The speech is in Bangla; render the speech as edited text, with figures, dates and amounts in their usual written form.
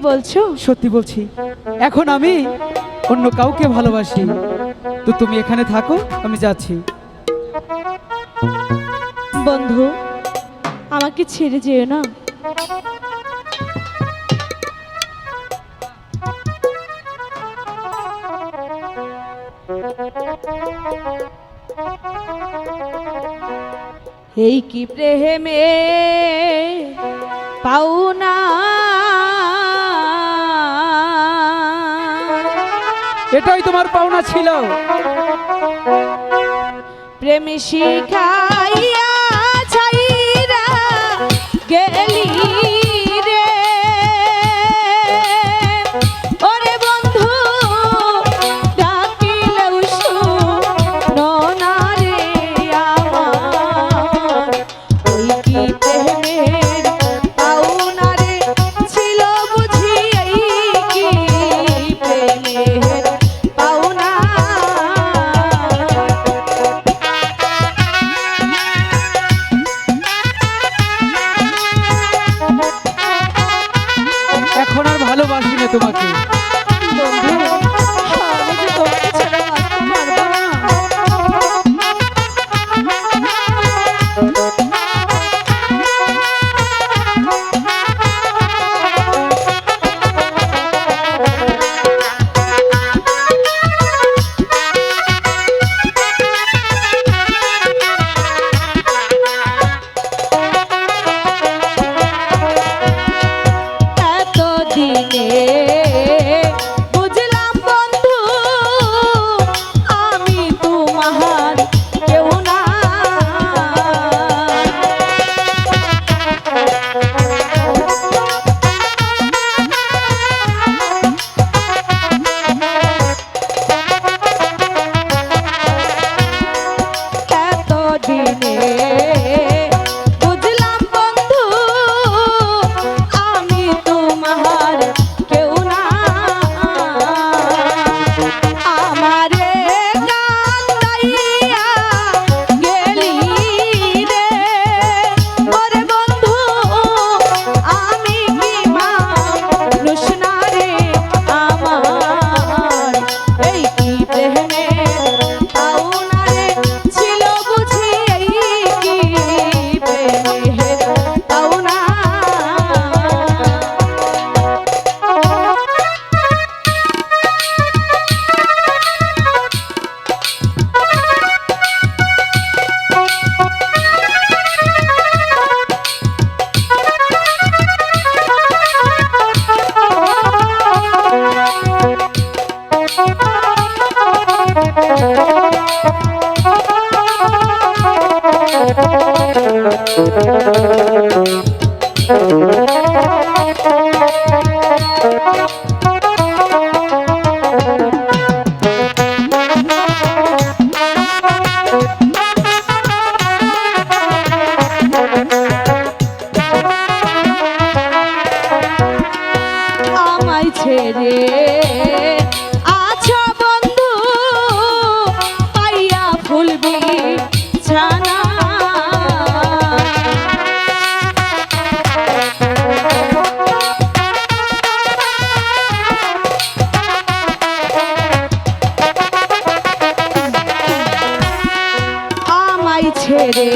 বলছো? সত্যি বলছি, এখন আমি অন্য কাউকে ভালোবাসি। তো তুমি এখানে থাকো, আমি যাচ্ছি। বন্ধু, আমাকে ছেড়ে যেও না। এই কি প্রেমে পাওনা, এটাই তোমার পাওনা ছিল। প্রেম শিখাইয়া ছাইরা গেলি রে। ওরে বন্ধু, ডাকিলেও শোনো না রে আমার। ওই কি প্রেমের পাওনা রে ছিল বুঝি, এই কি প্রেমের পাওনা। এখন আর ভালোবাসি না তোমাকে। বন্ধু, আমি যে তোমাকে ছাড়া বাঁচতে পারবো না। এতদিনে বুঝলাম বন্ধু, আমি তোমার কেউ না। এতদিনে বুঝলাম বন্ধু, আমি তোমার কেউ না। আমারে কান্দাইয়া গেলি রে। ওরে বন্ধু, আমি কি মানুষ না রে আমার। এই কি প্রেমের পাওনা রে ছিল বুঝি, এই কি প্রেমের পাওনা। আমায় ছেড়ে আছো বন্ধু, পাইয়া ফুলবি ছানা। আমায় ছেড়ে